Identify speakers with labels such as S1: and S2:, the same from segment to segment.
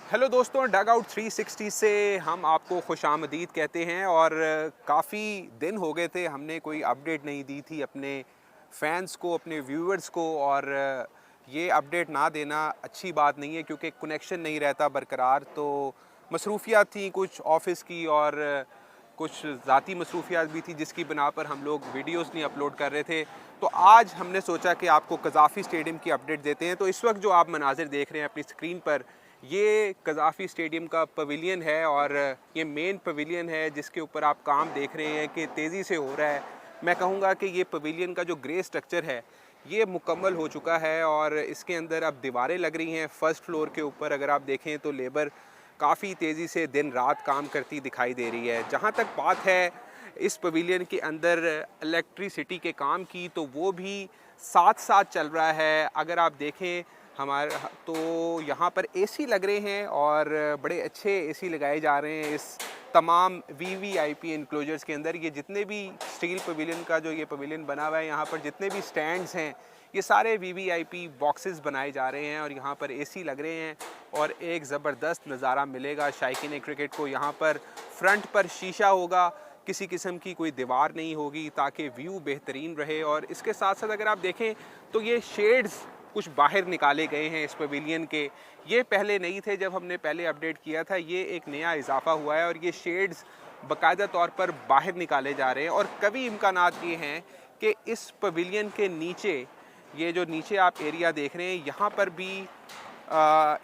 S1: Hello दोस्तों, डग out 360 से हम आपको खुशामदीद कहते हैं। और काफ़ी दिन हो गए थे हमने कोई अपडेट नहीं दी थी अपने फैंस को, अपने व्यूअर्स को। और ये अपडेट ना देना अच्छी बात नहीं है क्योंकि कनेक्शन नहीं रहता बरकरार। तो मसरूफियात थी कुछ ऑफिस की और कुछ ज़ाती मसरूफियात भी थी जिसकी बिना पर हम लोग वीडियोस नहीं अपलोड कर रहे थे। तो आज हमने सोचा कि आपको कज़ाफ़ी स्टेडियम की अपडेट देते हैं। तो इस वक्त जो आप मनाजिर देख रहे हैं अपनी स्क्रीन पर, ये कज़ाफ़ी स्टेडियम का पवेलियन है और ये मेन पवेलियन है जिसके ऊपर आप काम देख रहे हैं कि तेज़ी से हो रहा है। मैं कहूँगा कि ये पवेलियन का जो ग्रे स्ट्रक्चर है ये मुकम्मल हो चुका है और इसके अंदर अब दीवारें लग रही हैं। फ़र्स्ट फ्लोर के ऊपर अगर आप देखें तो लेबर काफ़ी तेज़ी से दिन रात काम करती दिखाई दे रही है। जहाँ तक बात है इस पवेलियन के अंदर इलेक्ट्रिसिटी के काम की, तो वो भी साथ साथ चल रहा है। अगर आप देखें हमारे तो यहाँ पर एसी लग रहे हैं और बड़े अच्छे एसी लगाए जा रहे हैं इस तमाम वीवीआईपी इनक्लोजर्स के अंदर। ये जितने भी स्टील पवेलियन का जो ये पवेलियन बना हुआ है, यहाँ पर जितने भी स्टैंड्स हैं ये सारे वीवीआईपी बॉक्सेस बनाए जा रहे हैं और यहाँ पर एसी लग रहे हैं और एक ज़बरदस्त नज़ारा मिलेगा शायकीन क्रिकेट को। यहाँ पर फ्रंट पर शीशा होगा, किसी किस्म की कोई दीवार नहीं होगी ताकि व्यू बेहतरीन रहे। और इसके साथ साथ अगर आप देखें तो ये शेड्स कुछ बाहर निकाले गए हैं इस पवेलियन के। ये पहले नहीं थे, जब हमने पहले अपडेट किया था ये एक नया इजाफा हुआ है और ये शेड्स बाकायदा तौर पर बाहर निकाले जा रहे हैं। और कभी इम्कानात ये हैं कि इस पवेलियन के नीचे, ये जो नीचे आप एरिया देख रहे हैं, यहाँ पर भी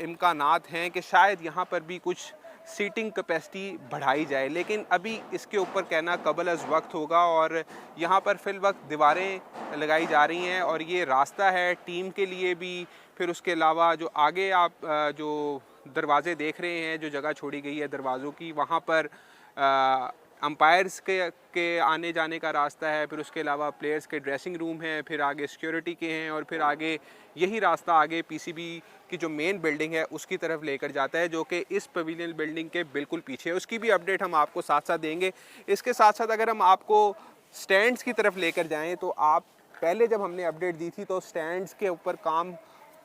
S1: इम्कानात हैं कि शायद यहाँ पर भी कुछ सीटिंग कैपेसिटी बढ़ाई जाए, लेकिन अभी इसके ऊपर कहना कबल अज़ वक्त होगा। और यहाँ पर फिल वक्त दीवारें लगाई जा रही हैं और ये रास्ता है टीम के लिए भी। फिर उसके अलावा जो आगे आप जो दरवाज़े देख रहे हैं, जो जगह छोड़ी गई है दरवाज़ों की, वहाँ पर अंपायर्स के आने जाने का रास्ता है। फिर उसके अलावा प्लेयर्स के ड्रेसिंग रूम हैं, फिर आगे सिक्योरिटी के हैं और फिर आगे यही रास्ता आगे पीसीबी की जो मेन बिल्डिंग है उसकी तरफ लेकर जाता है, जो कि इस पवेलियन बिल्डिंग के बिल्कुल पीछे है। उसकी भी अपडेट हम आपको साथ साथ देंगे। इसके साथ साथ अगर हम आपको स्टैंड्स की तरफ लेकर जाएँ तो आप पहले जब हमने अपडेट दी थी तो स्टैंड्स के ऊपर काम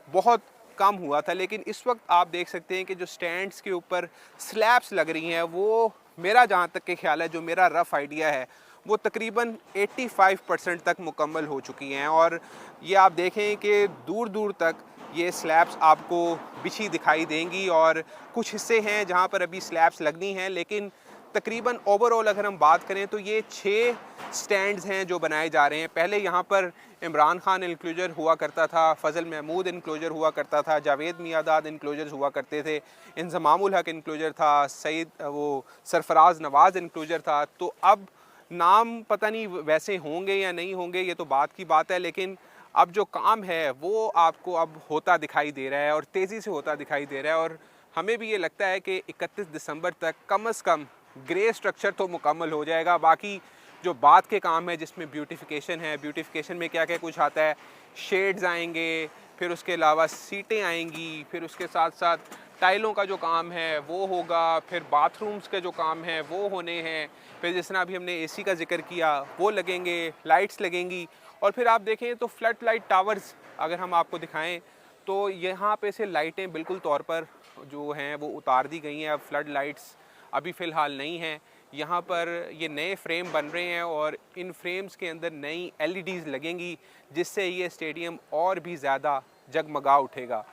S1: बहुत कम हुआ था, लेकिन इस वक्त आप देख सकते हैं कि जो स्टैंड्स के ऊपर स्लैब्स लग रही हैं वो, मेरा जहाँ तक के ख्याल है, जो मेरा रफ़ आइडिया है, वो तकरीबन 85% तक मुकम्मल हो चुकी हैं। और ये आप देखें कि दूर दूर तक ये स्लैब्स आपको बिछी दिखाई देंगी और कुछ हिस्से हैं जहाँ पर अभी स्लैब्स लगनी हैं, लेकिन तकरीबन ओवरऑल अगर हम बात करें तो ये 6 स्टैंड्स हैं जो बनाए जा रहे हैं। पहले यहाँ पर इमरान खान इनक्लोजर हुआ करता था, फ़ज़ल महमूद इनक्लोजर हुआ करता था, जावेद मियादाद इनक्लोजर्स हुआ करते थे, इंज़मामुल हक इनक्लोजर था, सईद वो सरफराज नवाज़ इनक्लोजर था। तो अब नाम पता नहीं वैसे होंगे या नहीं होंगे, ये तो बात की बात है, लेकिन अब जो काम है वो आपको अब होता दिखाई दे रहा है और तेज़ी से होता दिखाई दे रहा है। और हमें भी ये लगता है कि 31 दिसंबर तक कम से कम ग्रे स्ट्रक्चर तो मुकम्मल हो जाएगा। बाकी जो बात के काम है जिसमें ब्यूटिफिकेशन है, ब्यूटिफिकेशन में क्या क्या कुछ आता है, शेड्स आएंगे, फिर उसके अलावा सीटें आएंगी, फिर उसके साथ साथ टाइलों का जो काम है वो होगा, फिर बाथरूम्स के जो काम है वो होने हैं, फिर जिस तरह अभी हमने एसी का जिक्र किया वो लगेंगे, लाइट्स लगेंगी। और फिर आप देखें तो फ्लड लाइट टावर्स अगर हम आपको दिखाएं तो यहाँ पे से लाइटें बिल्कुल तौर पर जो हैं वो उतार दी गई हैं। अब फ्लड लाइट्स अभी फ़िलहाल नहीं हैं। यहाँ पर ये नए फ्रेम बन रहे हैं और इन फ्रेम्स के अंदर नई एलईडीज़ लगेंगी जिससे ये स्टेडियम और भी ज़्यादा जगमगा उठेगा।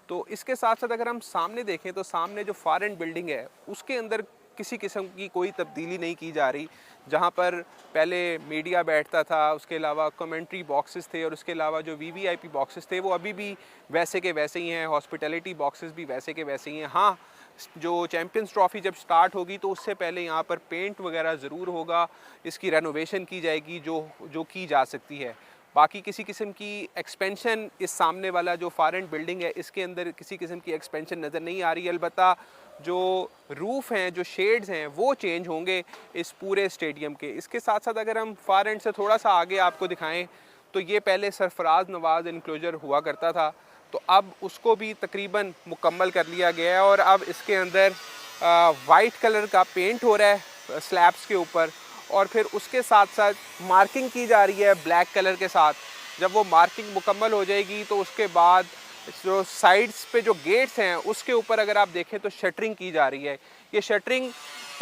S1: तो इसके साथ साथ अगर हम सामने देखें तो सामने जो फार एंड बिल्डिंग है उसके अंदर किसी किस्म की कोई तब्दीली नहीं की जा रही। जहाँ पर पहले मीडिया बैठता था, उसके अलावा कमेंट्री बॉक्सेस थे और उसके अलावा जो वीवीआईपी बॉक्सेस थे वो अभी भी वैसे के वैसे ही हैं, हॉस्पिटैलिटी बॉक्सेस भी वैसे के वैसे ही हैं। हाँ, जो चैम्पियंस ट्रॉफ़ी जब स्टार्ट होगी तो उससे पहले यहाँ पर पेंट वगैरह ज़रूर होगा, इसकी रेनोवेशन की जाएगी जो की जा सकती है। बाकी किसी किस्म की एक्सपेंशन, इस सामने वाला जो फार एंड बिल्डिंग है इसके अंदर किसी किस्म की एक्सपेंशन नज़र नहीं आ रही है। अलबत्ता जो रूफ़ हैं, जो शेड्स हैं वो चेंज होंगे इस पूरे स्टेडियम के। इसके साथ साथ अगर हम फार एंड से थोड़ा सा आगे आपको दिखाएं तो ये पहले सरफराज नवाज़ इनक्लोजर हुआ करता था, तो अब उसको भी तकरीबन मुकम्मल कर लिया गया है और अब इसके अंदर वाइट कलर का पेंट हो रहा है स्लैब्स के ऊपर और फिर उसके साथ साथ मार्किंग की जा रही है ब्लैक कलर के साथ। जब वो मार्किंग मुकम्मल हो जाएगी तो उसके बाद जो साइड्स पे जो गेट्स हैं उसके ऊपर अगर आप देखें तो शटरिंग की जा रही है। ये शटरिंग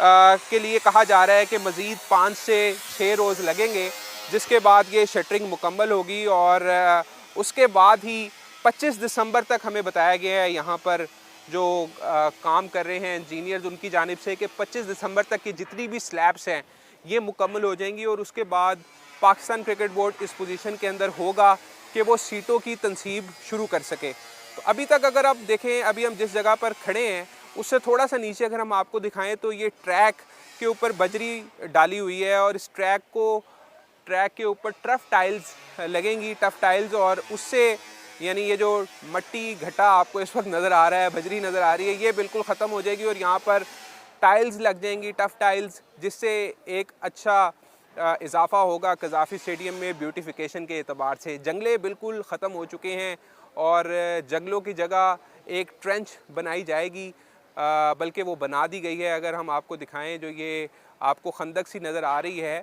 S1: के लिए कहा जा रहा है कि मज़ीद 5 से 6 रोज़ लगेंगे, जिसके बाद ये शटरिंग मुकम्मल होगी और उसके बाद ही 25 दिसंबर तक हमें बताया गया है यहाँ पर जो काम कर रहे हैं इंजीनियर्स उनकी जानिब से कि 25 दिसंबर तक की जितनी भी स्लैब्स हैं ये मुकम्मल हो जाएंगी और उसके बाद पाकिस्तान क्रिकेट बोर्ड इस पोजीशन के अंदर होगा कि वो सीटों की तनसीब शुरू कर सके। तो अभी तक अगर आप देखें, अभी हम जिस जगह पर खड़े हैं उससे थोड़ा सा नीचे अगर हम आपको दिखाएं तो ये ट्रैक के ऊपर बजरी डाली हुई है और इस ट्रैक के ऊपर टफ टाइल्स लगेंगी, टफ टाइल्स, और उससे यानी ये जो मट्टी घटा आपको इस वक्त नज़र आ रहा है, बजरी नज़र आ रही है, ये बिल्कुल ख़त्म हो जाएगी और यहाँ पर टाइल्स लग जाएंगी, टफ टाइल्स, जिससे एक अच्छा इजाफा होगा कज़ाफ़ी स्टेडियम में ब्यूटिफिकेशन के एतबार से। जंगले बिल्कुल ख़त्म हो चुके हैं और जंगलों की जगह एक ट्रेंच बनाई जाएगी, बल्कि वो बना दी गई है। अगर हम आपको दिखाएं, जो ये आपको खंदक सी नज़र आ रही है,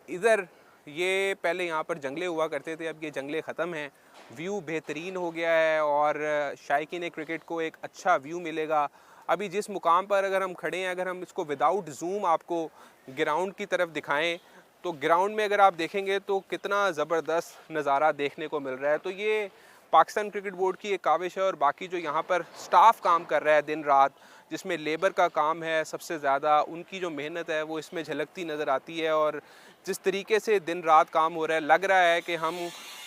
S1: इधर ये पहले यहाँ पर जंगले हुआ करते थे, अब ये जंगले ख़त्म हैं, व्यू बेहतरीन हो गया है और शायकीन क्रिकेट को एक अच्छा व्यू मिलेगा। अभी जिस मुकाम पर अगर हम खड़े हैं, अगर हम इसको विदाउट जूम आपको ग्राउंड की तरफ दिखाएं तो ग्राउंड में अगर आप देखेंगे तो कितना ज़बरदस्त नज़ारा देखने को मिल रहा है। तो ये पाकिस्तान क्रिकेट बोर्ड की एक काविश है और बाकी जो यहाँ पर स्टाफ काम कर रहा है दिन रात, जिसमें लेबर का काम है सबसे ज़्यादा, उनकी जो मेहनत है वो इसमें झलकती नज़र आती है। और जिस तरीके से दिन रात काम हो रहा है, लग रहा है कि हम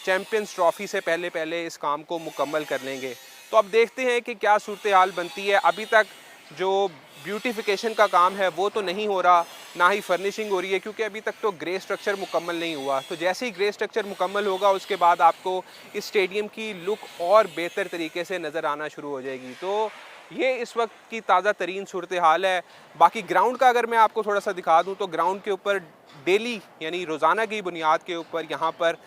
S1: चैम्पियंस ट्रॉफ़ी से पहले पहले इस काम को मुकम्मल कर लेंगे। तो अब देखते हैं कि क्या सूरत हाल बनती है। अभी तक जो ब्यूटिफिकेशन का काम है वो तो नहीं हो रहा, ना ही फर्निशिंग हो रही है, क्योंकि अभी तक तो ग्रे स्ट्रक्चर मुकम्मल नहीं हुआ। तो जैसे ही ग्रे स्ट्रक्चर मुकम्मल होगा उसके बाद आपको इस स्टेडियम की लुक और बेहतर तरीके से नज़र आना शुरू हो जाएगी। तो ये इस वक्त की ताज़ा तरीन सूरत हाल है। बाकी ग्राउंड का अगर मैं आपको थोड़ा सा दिखा दूँ तो ग्राउंड के ऊपर डेली यानी रोज़ाना की बुनियाद के ऊपर यहाँ पर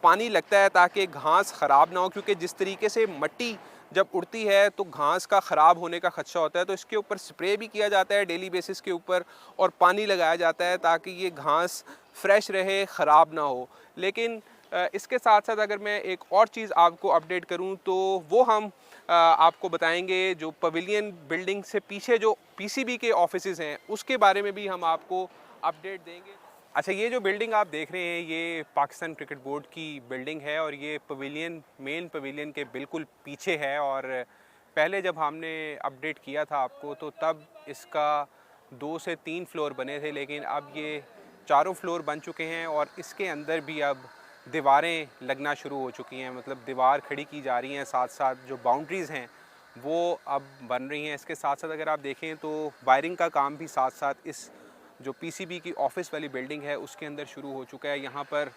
S1: पानी लगता है ताकि घास ख़राब ना हो, क्योंकि जिस तरीके से मट्टी जब उड़ती है तो घास का ख़राब होने का ख़दशा होता है। तो इसके ऊपर स्प्रे भी किया जाता है डेली बेसिस के ऊपर और पानी लगाया जाता है ताकि ये घास फ्रेश रहे, ख़राब ना हो। लेकिन इसके साथ साथ अगर मैं एक और चीज़ आपको अपडेट करूं तो वो हम आपको बताएंगे, जो पवेलियन बिल्डिंग से पीछे जो पीसीबी के ऑफिसेज़ हैं उसके बारे में भी हम आपको अपडेट देंगे। अच्छा, ये जो बिल्डिंग आप देख रहे हैं ये पाकिस्तान क्रिकेट बोर्ड की बिल्डिंग है और ये पवेलियन मेन पवेलियन के बिल्कुल पीछे है। और पहले जब हमने अपडेट किया था आपको तो तब इसका 2 से 3 फ्लोर बने थे, लेकिन अब ये 4 फ्लोर बन चुके हैं और इसके अंदर भी अब दीवारें लगना शुरू हो चुकी हैं, मतलब दीवार खड़ी की जा रही हैं, साथ साथ जो बाउंड्रीज़ हैं वो अब बन रही हैं। इसके साथ साथ अगर आप देखें तो वायरिंग का काम भी साथ साथ इस जो पीसीबी की ऑफ़िस वाली बिल्डिंग है उसके अंदर शुरू हो चुका है। यहाँ पर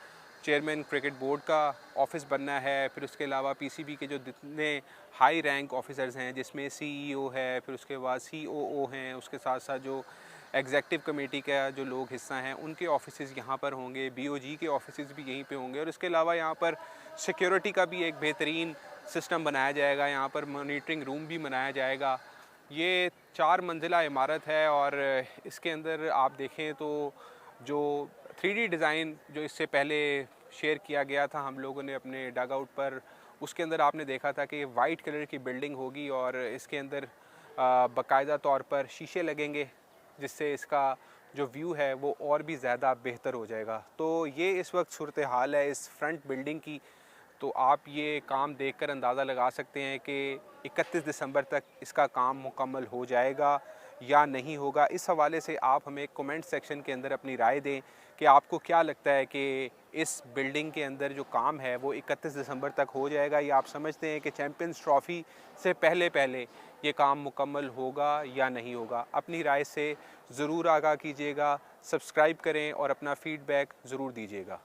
S1: चेयरमैन क्रिकेट बोर्ड का ऑफ़िस बनना है, फिर उसके अलावा पीसीबी के जो जितने हाई रैंक ऑफिसर्स हैं जिसमें सीईओ है, फिर उसके बाद सीओओ हैं, उसके साथ साथ जो एग्जेक्टिव कमेटी का जो लोग हिस्सा हैं उनके ऑफिसेज़ यहाँ पर होंगे, बीओजी के ऑफिसेज़ भी यहीं पे होंगे और इसके अलावा यहाँ पर सिक्योरिटी का भी एक बेहतरीन सिस्टम बनाया जाएगा, यहाँ पर मॉनिटरिंग रूम भी बनाया जाएगा। ये 4 मंजिला इमारत है और इसके अंदर आप देखें तो जो 3D डिज़ाइन जो इससे पहले शेयर किया गया था हम लोगों ने अपने डग आउट पर, उसके अंदर आपने देखा था कि वाइट कलर की बिल्डिंग होगी और इसके अंदर बाकायदा तौर पर शीशे लगेंगे जिससे इसका जो व्यू है वो और भी ज़्यादा बेहतर हो जाएगा। तो ये इस वक्त सूरत हाल है इस फ्रंट बिल्डिंग की। तो आप ये काम देखकर अंदाज़ा लगा सकते हैं कि 31 दिसंबर तक इसका काम मुकम्मल हो जाएगा या नहीं होगा। इस हवाले से आप हमें कमेंट सेक्शन के अंदर अपनी राय दें कि आपको क्या लगता है कि इस बिल्डिंग के अंदर जो काम है वो 31 दिसंबर तक हो जाएगा या आप समझते हैं कि चैम्पियंस ट्रॉफ़ी से पहले पहले ये काम मुकम्मल होगा या नहीं होगा। अपनी राय से ज़रूर आगाह कीजिएगा, सब्सक्राइब करें और अपना फ़ीडबैक ज़रूर दीजिएगा।